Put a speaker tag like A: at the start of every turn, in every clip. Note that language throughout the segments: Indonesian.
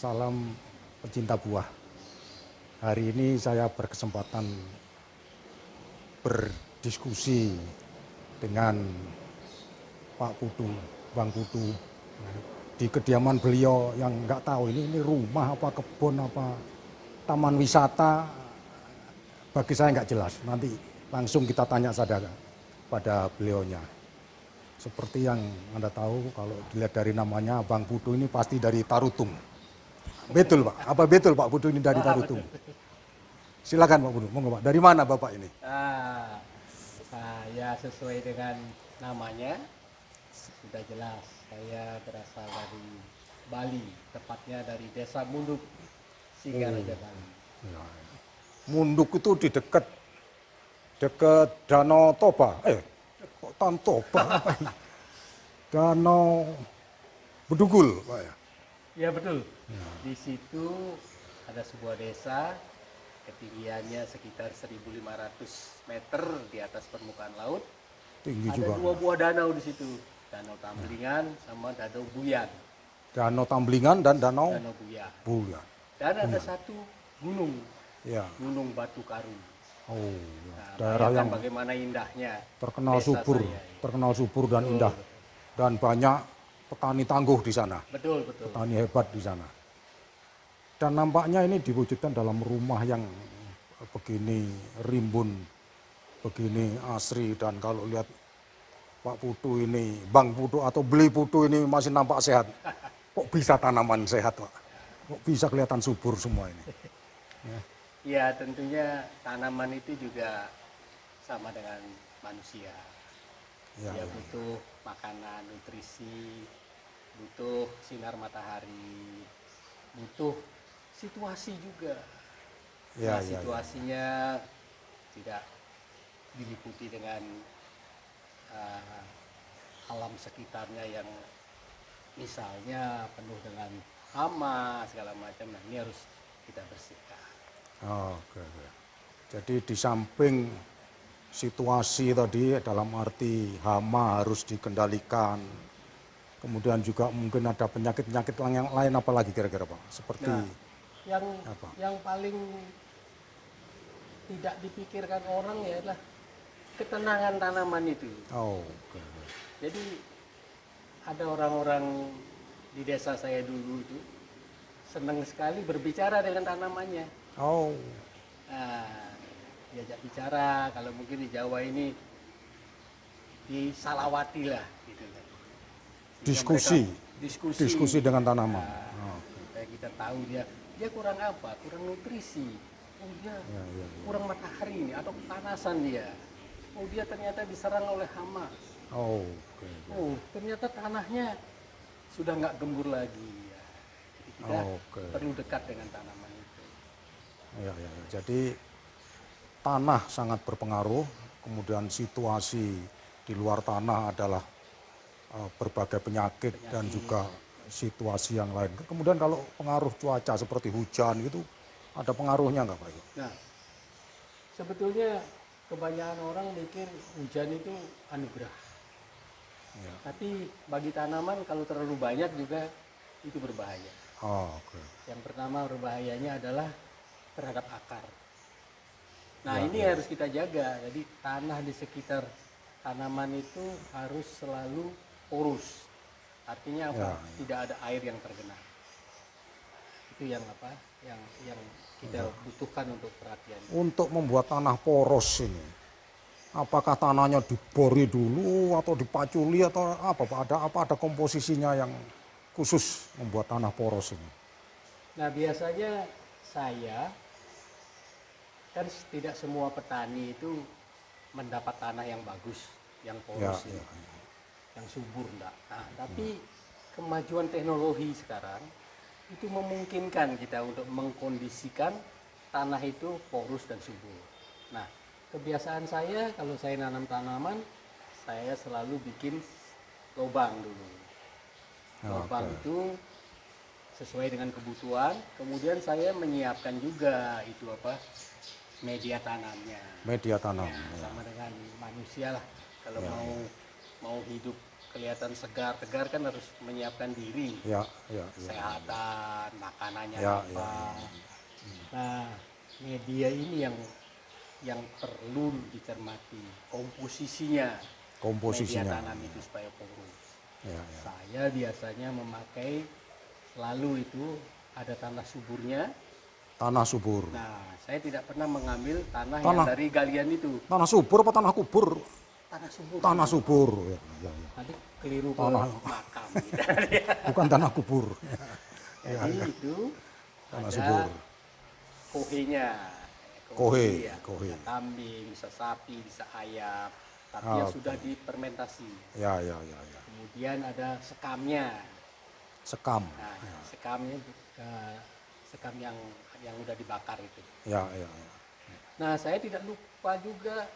A: salam pecinta buah. Hari ini saya berkesempatan berdiskusi dengan Pak Putu, Bang Putu, di kediaman beliau yang nggak tahu ini rumah apa kebun apa taman wisata, bagi saya nggak jelas. Nanti langsung kita tanya saja pada beliaunya. Seperti yang Anda tahu, kalau dilihat dari namanya, Bang Putu ini pasti dari Tarutung. Betul Pak, apa betul Pak Putu ini dari Tarutung? Silakan Pak Putu, monggo Pak. Dari mana Bapak ini?
B: Ya sesuai dengan namanya sudah jelas. Saya berasal dari Bali, tepatnya dari Desa Munduk, Singaraja Bali.
A: Ya. Munduk itu di dekat Danau Toba. Kok Danau Toba apa ini? Danau Bedugul, Pak ya.
B: Ya betul. Di situ ada sebuah desa, ketinggiannya sekitar 1.500 meter di atas permukaan laut.
A: Tinggi
B: Ada
A: juga.
B: dua buah danau di situ, Danau Tamblingan sama Danau Buyan.
A: Danau Tamblingan dan Danau
B: Danau Buyan.
A: Buyan.
B: Dan ada satu gunung,
A: Ya.
B: Gunung Batu Karu.
A: Oh, ya.
B: Nah,
A: Daerah
B: bayangkan
A: yang
B: bagaimana indahnya
A: terkenal
B: desa
A: subur,
B: saya ini.
A: terkenal subur dan
B: Betul,
A: indah. Dan banyak petani tangguh di sana,
B: Betul, betul.
A: petani hebat di sana. Dan nampaknya ini diwujudkan dalam rumah yang begini rimbun, begini asri, dan kalau lihat Pak Putu ini, Bang Putu atau Beli Putu ini masih nampak sehat. Kok bisa tanaman sehat Pak? Kok bisa kelihatan subur semua ini?
B: Ya tentunya tanaman itu juga sama dengan manusia.
A: Ya,
B: Dia
A: ya.
B: butuh makanan, nutrisi, butuh sinar matahari, butuh situasi juga.
A: Ya,
B: Nah,
A: ya, ya.
B: situasinya tidak diliputi dengan alam sekitarnya yang misalnya penuh dengan hama segala macam. Nah ini harus kita bersihkan.
A: Oke, oke. Jadi di samping situasi tadi dalam arti hama harus dikendalikan, kemudian juga mungkin ada penyakit-penyakit yang lain apa lagi kira-kira Pak? Seperti
B: Nah, yang
A: apa?
B: yang paling tidak dipikirkan orang ya adalah ketenangan tanaman itu.
A: Oh, oke.
B: Jadi ada orang-orang di desa saya dulu itu senang sekali berbicara dengan tanamannya.
A: Oh,
B: Nah, diajak bicara, kalau mungkin di Jawa ini disalawati lah gitu kan. Sehingga
A: diskusi,
B: mereka
A: diskusi dengan tanaman.
B: Nah, supaya kita tahu dia kurang apa, kurang nutrisi, oh dia
A: Ya, ya, ya.
B: kurang matahari ini atau kepanasan dia, oh dia ternyata diserang oleh hama,
A: Oh, oke.
B: oh ternyata tanahnya sudah nggak gembur lagi ya. Jadi kita
A: Oke.
B: perlu dekat dengan tanaman itu.
A: Ya, ya, ya. Jadi tanah sangat berpengaruh, kemudian situasi di luar tanah adalah berbagai penyakit dan juga situasi yang lain. Kemudian kalau pengaruh cuaca seperti hujan gitu, ada pengaruhnya nggak Pak?
B: Nah, sebetulnya kebanyakan orang mikir hujan itu anugerah.
A: Ya.
B: Tapi bagi tanaman kalau terlalu banyak juga itu berbahaya.
A: Oh, oke.
B: Yang pertama berbahayanya adalah terhadap akar. Nah
A: Ya,
B: ini
A: ya.
B: harus kita jaga. Jadi tanah di sekitar tanaman itu harus selalu porus. Artinya apa?
A: Ya, ya.
B: Tidak ada air yang tergenang. Itu yang apa? Yang kita butuhkan untuk perhatian.
A: Untuk membuat tanah poros ini, apakah tanahnya dibori dulu atau dipaculi atau apa Pak? Ada komposisinya yang khusus membuat tanah poros ini?
B: Nah biasanya saya kan tidak semua petani itu mendapat tanah yang bagus, yang
A: Ya,
B: poros ini,
A: ya.
B: yang subur enggak. Nah, tapi kemajuan teknologi sekarang itu memungkinkan kita untuk mengkondisikan tanah itu porus dan subur. Nah, kebiasaan saya kalau saya nanam tanaman, saya selalu bikin lubang dulu. Lubang
A: Oke.
B: itu sesuai dengan kebutuhan, kemudian saya menyiapkan juga itu apa? Media tanamnya.
A: Media tanam.
B: Ya,
A: Ya.
B: sama dengan manusia lah. Kalau
A: Ya,
B: mau hidup kelihatan segar, tegar kan harus menyiapkan diri,
A: Ya, ya, ya.
B: kesehatan, makanannya
A: Ya,
B: apa.
A: ya,
B: Nah, media ini yang perlu dicermati komposisinya media
A: Komposisinya.
B: tanam itu supaya porus.
A: Ya, ya.
B: Saya biasanya memakai selalu itu ada tanah suburnya.
A: Tanah subur.
B: Nah, saya tidak pernah mengambil tanah yang
A: Tanah-
B: dari galian itu.
A: Tanah subur apa tanah kubur?
B: Tanah subur.
A: Tanah subur. Ya, ya, ya.
B: Nanti keliru ke
A: Tanah-
B: makam gitu.
A: Bukan tanah kubur.
B: Jadi itu
A: Tanah
B: ada
A: subur.
B: kohenya.
A: Kohe,
B: Ya,
A: kohe.
B: bisa kambing, bisa sapi, bisa ayam. Tapi
A: Ah,
B: yang
A: oke.
B: sudah difermentasi.
A: Ya, ya, ya, ya.
B: Kemudian ada sekamnya.
A: Sekam.
B: Nah, sekamnya sekam yang udah dibakar itu.
A: Ya, ya, ya.
B: Nah, saya tidak lupa juga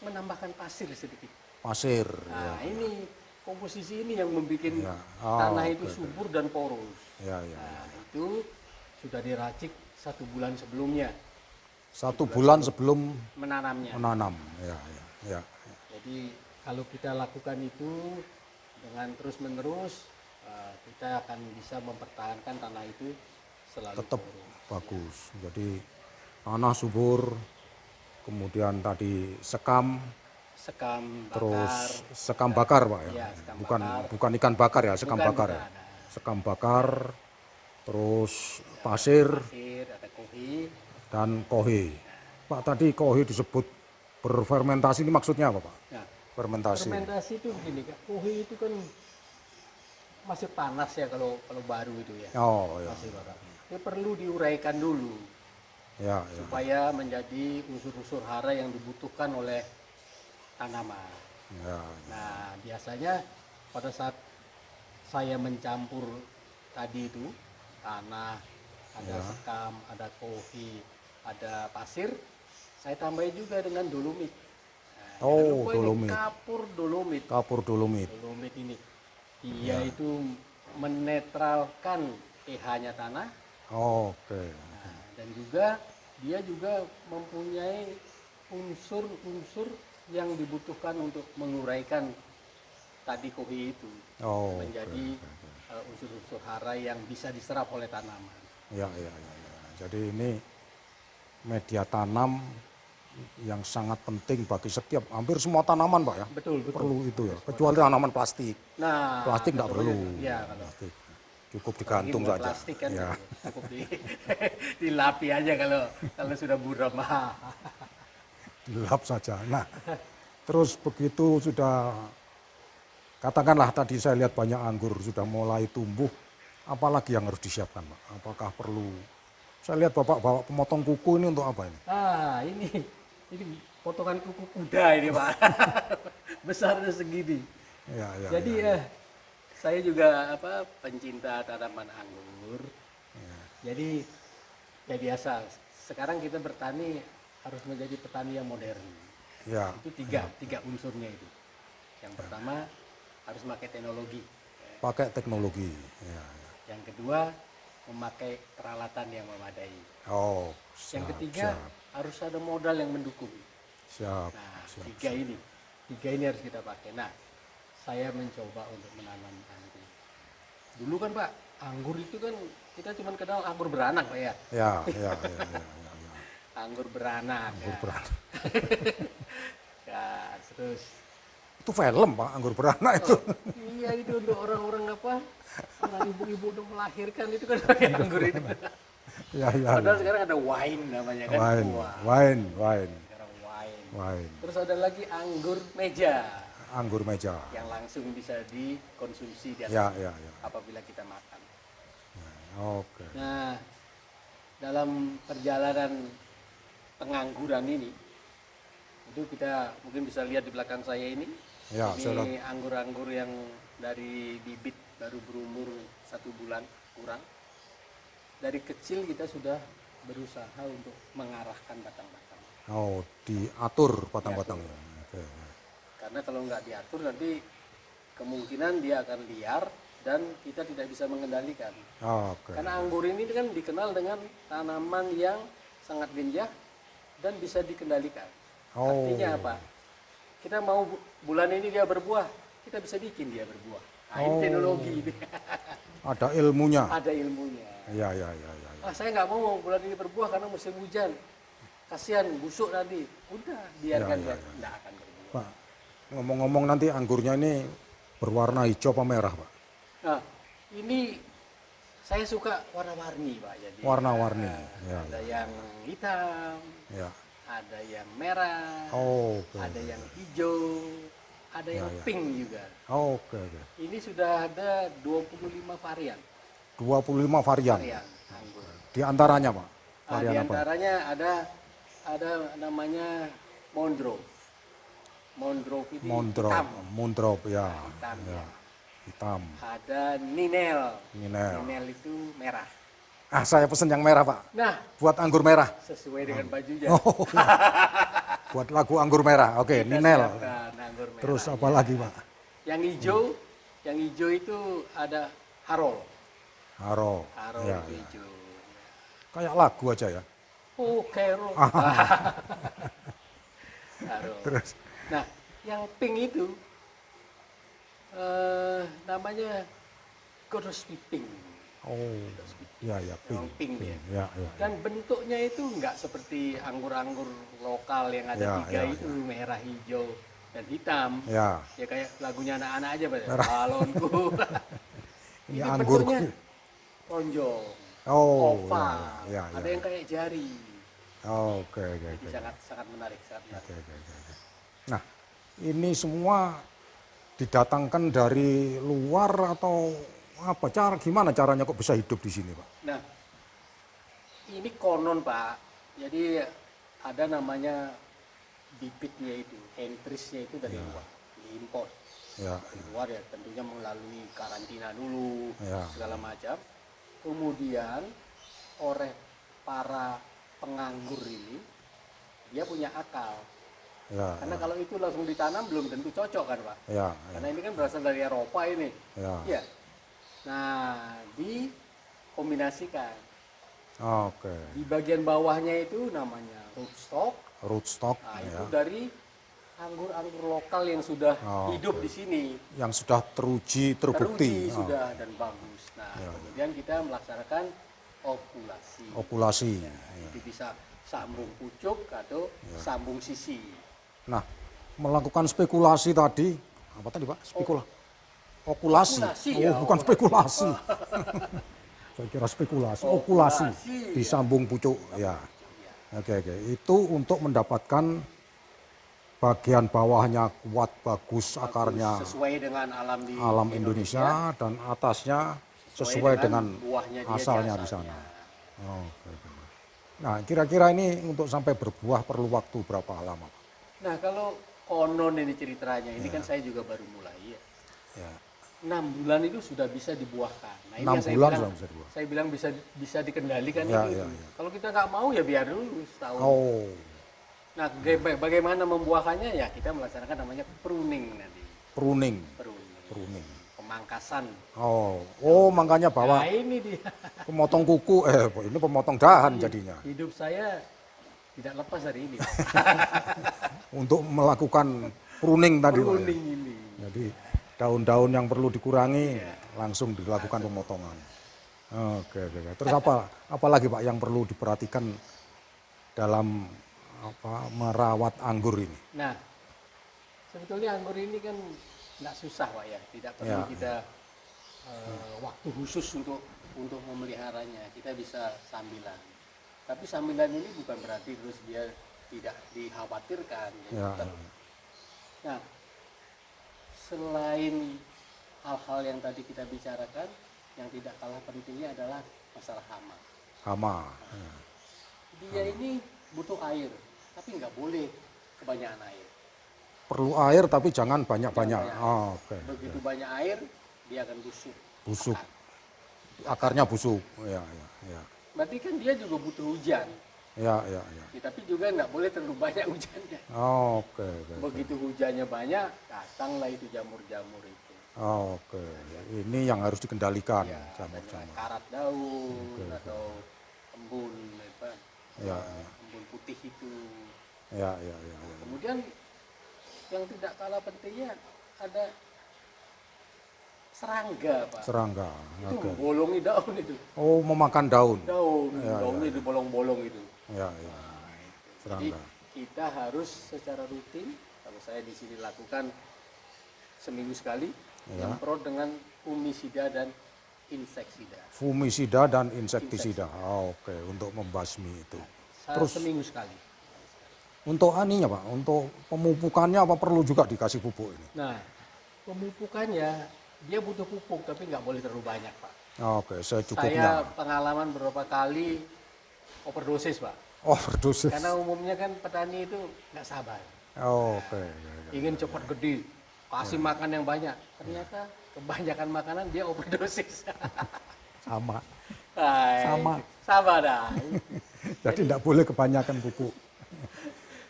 B: menambahkan pasir sedikit.
A: Pasir.
B: Nah, ini komposisi ini yang membuat
A: Ya. Oh,
B: tanah itu
A: oke, oke.
B: subur dan porus.
A: Ya, ya.
B: Nah, itu sudah diracik 1 bulan sebelumnya
A: 1 bulan sebelum
B: menanamnya.
A: menanam. Ya, ya, ya.
B: Jadi kalau kita lakukan itu dengan terus-menerus, kita akan bisa mempertahankan tanah itu selalu
A: Tetap
B: porus.
A: bagus. Jadi tanah subur, kemudian tadi sekam,
B: Sekam
A: terus
B: bakar,
A: sekam bakar, Pak ya.
B: Iya, sekam
A: bukan
B: bakar.
A: bukan ikan bakar ya, sekam
B: Bukan,
A: bakar ya.
B: bukan. Nah,
A: Sekam bakar, terus pasir
B: pasir, ada kohi.
A: dan kohe. Pak tadi kohe disebut berfermentasi, ini maksudnya apa, Pak?
B: Nah,
A: Fermentasi.
B: fermentasi itu begini, Kak. Kohi itu kan masih panas ya kalau baru itu ya.
A: Oh ya,
B: Masih panas. Ini perlu diuraikan dulu
A: ya, ya.
B: supaya menjadi unsur-unsur hara yang dibutuhkan oleh tanaman.
A: Ya,
B: Nah, biasanya pada saat saya mencampur tadi itu tanah, ada
A: Ya.
B: sekam, ada kohi, ada pasir, saya tambahin juga dengan dolomit. Nah, jangan
A: Oh,
B: lupa ini
A: dolomit.
B: kapur dolomit.
A: kapur dolomit.
B: Dolomit ini
A: Ya.
B: dia itu menetralkan pH-nya tanah.
A: Oke.
B: Nah, dan juga dia juga mempunyai unsur-unsur yang dibutuhkan untuk menguraikan tadi kohi itu
A: Oh,
B: menjadi unsur-unsur hara yang bisa diserap oleh tanaman.
A: ya, ya, ya, ya. Jadi ini media tanam yang sangat penting bagi setiap, hampir semua tanaman, Pak ya.
B: Betul, betul.
A: Perlu itu ya. Kecuali tanaman plastik.
B: Nah,
A: Plastik tidak perlu.
B: Ya, kalau
A: Plastik. Cukup digantung
B: buat
A: saja.
B: plastik kan
A: Ya.
B: cukup dilapi aja kalau sudah buram.
A: Gelap saja. Nah, terus begitu sudah, katakanlah tadi saya lihat banyak anggur sudah mulai tumbuh, apalagi yang harus disiapkan, Pak? Apakah perlu, saya lihat Bapak bawa pemotong kuku ini untuk apa ini?
B: Ah, ini potongan kuku kuda ini, Pak. Besarnya segini.
A: Ya, ya,
B: Jadi
A: ya.
B: saya juga pencinta tanaman anggur. Jadi ya biasa. Sekarang kita bertani harus menjadi petani yang modern.
A: Ya,
B: Itu tiga unsurnya itu. Yang pertama harus memakai teknologi.
A: pakai teknologi. Ya, ya.
B: Yang kedua memakai peralatan yang memadai.
A: Oh,
B: Yang
A: siap,
B: ketiga
A: siap,
B: harus ada modal yang mendukung.
A: siap,
B: Nah,
A: siap.
B: tiga ini harus kita pakai. Nah, saya mencoba untuk menanam anggur. Dulu kan Pak, anggur itu kan kita cuma kenal anggur beranak Pak ya.
A: Ya, ya, ya, ya, ya, ya.
B: Anggur beranak.
A: Anggur
B: ya.
A: beranak.
B: Ya, terus
A: Itu film, Pak, anggur beranak itu.
B: iya itu untuk orang-orang orang ibu-ibu untuk melahirkan itu kan pakai anggur itu.
A: Ya, ya,
B: Padahal
A: ya.
B: sekarang ada wine namanya kan.
A: Wine,
B: Wah,
A: wine,
B: sekarang wine.
A: wine.
B: Terus ada lagi anggur meja
A: Anggur meja.
B: yang langsung bisa dikonsumsi di atas
A: Ya, ya, ya.
B: apabila kita makan.
A: Oke.
B: Nah, dalam perjalanan pengangguran ini, itu kita mungkin bisa lihat di belakang saya ini.
A: Ya, saya
B: Ini anggur-anggur yang dari bibit baru berumur 1 bulan kurang. Dari kecil kita sudah berusaha untuk mengarahkan batang-batang.
A: Oh, diatur batang-batangnya. Oke.
B: Karena kalau nggak diatur nanti kemungkinan dia akan liar dan kita tidak bisa mengendalikan.
A: Oke.
B: Karena anggur ini kan dikenal dengan tanaman yang sangat genjah dan bisa dikendalikan.
A: Oh.
B: Artinya apa? Kita mau bulan ini dia berbuah, kita bisa bikin dia berbuah. Nah,
A: Oh.
B: ini teknologi ini.
A: Ada ilmunya.
B: Ada ilmunya.
A: Ya, ya, ya, ya.
B: Ah, saya nggak mau bulan ini berbuah karena musim hujan. Kasihan busuk nanti. Udah, biarkan
A: Ya,
B: dia nggak akan berbuah.
A: Pak, ngomong-ngomong nanti anggurnya ini berwarna hijau apa merah, Pak?
B: Nah, ini saya suka warna-warni, Pak. Jadi
A: Warna-warni. Ya,
B: ada yang hitam,
A: ya.
B: ada yang merah,
A: Oh, oke.
B: ada yang hijau, ada yang
A: ya.
B: pink juga.
A: Oh, oke, oke.
B: Ini sudah ada 25 varian.
A: 25 varian.
B: Varian anggur.
A: Di antaranya, Pak?
B: Di
A: Varian apa?
B: antaranya ada namanya Mondrove. Mondrove ini
A: Mondrop,
B: hitam.
A: Mondrop, ya.
B: Hitam,
A: Ya.
B: ya.
A: Hitam.
B: Ada Ninel.
A: Ninel.
B: Ninel itu merah.
A: Ah, saya pesen yang merah, Pak.
B: Nah,
A: Buat anggur merah.
B: sesuai dengan bajunya.
A: Oh, buat lagu anggur merah. Oke,
B: Kita
A: Ninel.
B: siapkan anggur merah.
A: Terus apa lagi, Pak?
B: Yang hijau itu ada Harol.
A: Haro.
B: Harol
A: Ya,
B: itu
A: ya.
B: hijau.
A: Kayak lagu aja ya.
B: Oh, Carol. Harol.
A: Terus,
B: Nah, yang pink itu namanya Gordosby Pink.
A: oh, ya, ya, pink.
B: Yang pink dia.
A: Ya, ya.
B: Dan bentuknya itu nggak seperti anggur-anggur lokal yang ada
A: Ya,
B: tiga
A: ya,
B: itu, merah, hijau, dan hitam.
A: Ya,
B: Ya kayak lagunya anak-anak aja, Pak.
A: Merah.
B: Balonku.
A: Ini
B: Ini
A: anggurku.
B: bentuknya lonjong,
A: Oh,
B: oval,
A: ya, ya,
B: ada
A: ya.
B: yang kayak jari.
A: Oh, oke, oke,
B: Jadi
A: oke.
B: sangat menarik, sangat menarik.
A: Oke, oke, oke. Nah, ini semua didatangkan dari luar atau apa? Gimana caranya kok bisa hidup di sini, Pak?
B: Nah, ini konon, Pak. Jadi ada namanya bibitnya itu, entrisnya itu dari luar, diimpor.
A: Ya,
B: Dari luar ya tentunya melalui karantina dulu,
A: Ya.
B: segala macam. Kemudian oleh para penganggur ini, dia punya akal.
A: ya,
B: Karena kalau itu langsung ditanam belum tentu cocok kan, Pak?
A: ya,
B: Karena ini kan berasal dari Eropa ini.
A: ya.
B: Iya. Nah, dikombinasikan.
A: Oke.
B: Di bagian bawahnya itu namanya rootstock.
A: Rootstock,
B: Nah,
A: ya.
B: itu dari anggur-anggur lokal yang sudah
A: Oh,
B: hidup di sini.
A: Yang sudah teruji, terbukti.
B: Teruji sudah dan bagus. Nah, kemudian kita melaksanakan okulasi.
A: Okulasi.
B: Itu bisa sambung pucuk atau sambung sisi.
A: Nah, melakukan spekulasi tadi, apa tadi, Pak? Okulasi.
B: Okulasi,
A: Oh,
B: ya,
A: bukan spekulasi. Saya kira spekulasi. Okulasi.
B: Okulasi,
A: Disambung pucuk, ya. Oke, oke. Itu untuk mendapatkan bagian bawahnya kuat, bagus, akarnya
B: Sesuai dengan alam di
A: alam Indonesia, dan atasnya sesuai dengan
B: buahnya dia
A: asalnya di sana. Oke, oke. Nah, kira-kira ini untuk sampai berbuah perlu waktu berapa lama, Pak?
B: Nah, kalau konon ini ceritanya, ini kan saya juga baru mulai ya.
A: Ya.
B: 6 bulan itu sudah bisa dibuahkan. Nah, ini
A: 6
B: yang saya
A: bulan
B: bilang,
A: sudah bisa dibuah.
B: Saya bilang bisa dikendalikan
A: Ya,
B: itu.
A: ya, ya.
B: Kalau kita nggak mau ya biar dulu setahun.
A: Oh,
B: Nah, bagaimana membuahkannya ya kita melaksanakan namanya pruning nanti.
A: pruning.
B: Pruning. Pemangkasan.
A: Oh, makanya bawa
B: Nah, ini dia.
A: pemotong kuku, ini pemotong dahan jadinya.
B: Hidup saya tidak lepas dari ini.
A: Untuk melakukan pruning tadi, Pak, ya.
B: Pruning ini.
A: Jadi daun-daun yang perlu dikurangi langsung dilakukan pemotongan. Oke, oke, oke. Terus apa lagi, Pak, yang perlu diperhatikan dalam merawat anggur ini?
B: Nah, sebetulnya anggur ini kan nggak susah, Pak ya. Tidak perlu kita waktu khusus untuk memeliharanya. Kita bisa sambilan. Tapi sambilan ini bukan berarti terus dia tidak dikhawatirkan.
A: Ya,
B: Nah, selain hal-hal yang tadi kita bicarakan, yang tidak kalah pentingnya adalah masalah hama.
A: hama.
B: Dia ini butuh air, tapi nggak boleh kebanyakan air.
A: Perlu air tapi jangan banyak-banyak. Oke.
B: Begitu banyak air, dia akan busuk.
A: Busuk. Akarnya busuk. Ya, ya, ya.
B: Berarti kan dia juga butuh hujan.
A: Ya, ya, ya.
B: Ya, tapi juga nggak boleh terlalu banyak hujannya.
A: Oke, oke.
B: Begitu hujannya banyak, datanglah itu jamur-jamur itu.
A: Oke. Ini yang harus dikendalikan,
B: Ya,
A: jamur-jamur.
B: karat daun atau embun, apa,
A: Ya,
B: embun putih itu.
A: ya, ya, ya, ya.
B: Kemudian yang tidak kalah pentingnya ada serangga, Pak.
A: Serangga.
B: Itu
A: Oke.
B: bolongi daun itu.
A: Oh, memakan daun.
B: Daunnya itu bolong-bolong itu.
A: Ya, ya.
B: Jadi
A: Serangga.
B: kita harus secara rutin, kalau saya di sini lakukan seminggu sekali,
A: Ya.
B: nyemprot dengan fumisida dan inseksida.
A: Fumisida dan insektisida. Oke, untuk membasmi itu. Terus
B: Seminggu sekali.
A: untuk aninya Pak, untuk pemupukannya apa perlu juga dikasih pupuk ini?
B: Nah, pemupukannya dia butuh pupuk tapi nggak boleh terlalu banyak, Pak.
A: Oke, secukupnya.
B: Saya pengalaman beberapa kali overdosis, Pak.
A: Overdosis.
B: Karena umumnya kan petani itu nggak sabar,
A: Oke.
B: ingin cepat gede, kasih makan yang banyak. Ternyata kebanyakan makanan dia overdosis.
A: Sama.
B: Hai,
A: Sama.
B: Sama dah.
A: Jadi tidak boleh kebanyakan pupuk.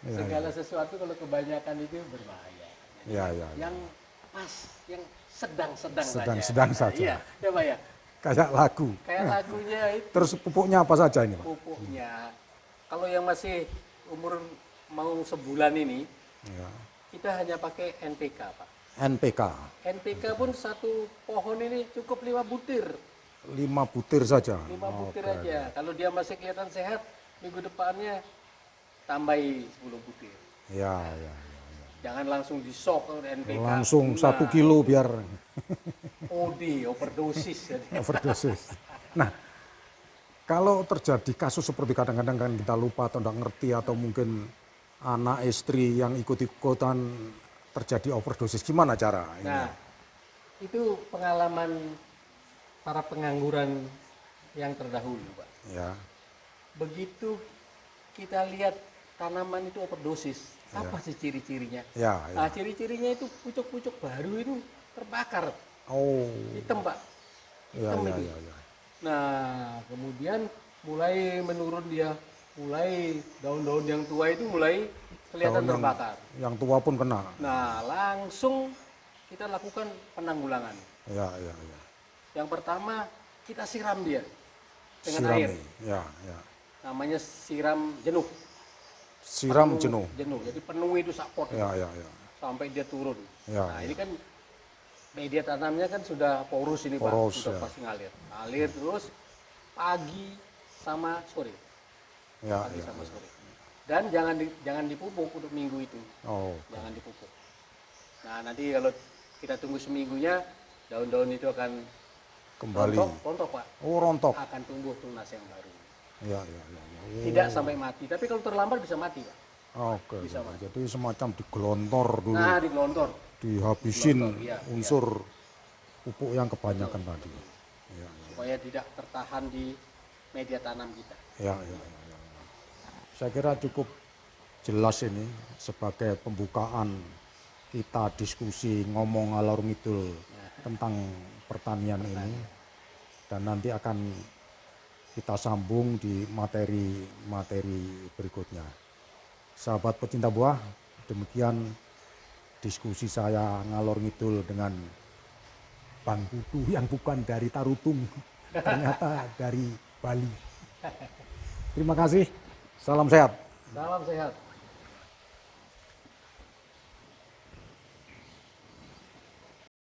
B: Segala sesuatu kalau kebanyakan itu berbahaya.
A: Ya, ya.
B: Yang pas, yang sedang-sedang saja.
A: Sedang-sedang saja.
B: Iya, ya Pak ya.
A: Kayak lagu.
B: Kayak lagunya itu
A: Terus pupuknya apa saja ini Pak?
B: pupuknya. Kalau yang masih umur mau sebulan ini,
A: Ya.
B: kita hanya pakai NPK, Pak.
A: NPK.
B: NPK pun satu pohon ini cukup 5 butir.
A: 5 butir saja.
B: 5 butir
A: Oke.
B: aja. Kalau dia masih kelihatan sehat, minggu depannya tambahi 10 butir.
A: Ya, ya.
B: Jangan langsung disok NPK.
A: Langsung
B: Nah,
A: 1 kilo biar
B: OD, overdosis.
A: overdosis. Nah, kalau terjadi kasus seperti kadang-kadang kan kita lupa atau tidak ngerti atau mungkin anak istri yang ikut-ikutan terjadi overdosis, gimana cara ini?
B: Nah, itu pengalaman para pengangguran yang terdahulu, Pak.
A: Ya,
B: Begitu kita lihat tanaman itu overdosis, apa sih ciri-cirinya?
A: ya, ya.
B: Nah, ciri-cirinya itu pucuk-pucuk baru itu terbakar,
A: Oh,
B: hitam, Pak.
A: ya,
B: Hitam
A: ya,
B: itu.
A: ya, ya.
B: Nah, kemudian mulai menurun dia, mulai daun-daun yang tua itu mulai kelihatan
A: Daun
B: terbakar.
A: Yang tua pun kena.
B: Nah, langsung kita lakukan penanggulangan.
A: Ya, ya, ya.
B: Yang pertama, kita siram dia dengan
A: Sirami.
B: air.
A: Ya, ya.
B: Namanya siram jenuh.
A: Siram jenuh.
B: Jenuh. Jadi penuhi itu sak pot
A: Ya, ya, ya.
B: sampai dia turun.
A: Ya,
B: Nah,
A: ya.
B: ini kan media tanamnya kan sudah porus ini,
A: Porus,
B: Pak. Sudah
A: ya.
B: pasti ngalir. Ngalir terus pagi sama sore.
A: Ya,
B: Pagi
A: ya.
B: sama sore. Dan jangan dipupuk untuk minggu itu.
A: Oh,
B: Jangan dipupuk. Nah, nanti kalau kita tunggu seminggunya, daun-daun itu akan
A: kembali.
B: rontok, Pak.
A: Oh, rontok.
B: Akan tumbuh tunas yang baru.
A: Ya, ya, ya, ya. Oh,
B: Tidak sampai mati, tapi kalau terlambat bisa mati, Pak.
A: Oke.
B: Bisa, Mas.
A: Jadi semacam digelontor dulu.
B: Nah, digelontor.
A: Dihabisin
B: Gelontor, iya,
A: unsur pupuk yang kebanyakan tadi. Ya,
B: Supaya tidak tertahan di media tanam kita.
A: ya, ya, ya, ya. Saya kira cukup jelas ini sebagai pembukaan kita diskusi ngomong ngalor ngidul tentang pertanian ini, dan nanti akan kita sambung di materi-materi berikutnya. Sahabat pecinta buah, demikian diskusi saya ngalor ngidul dengan Bang Putu yang bukan dari Tarutung, ternyata dari Bali. Terima kasih, salam sehat.
B: Salam sehat.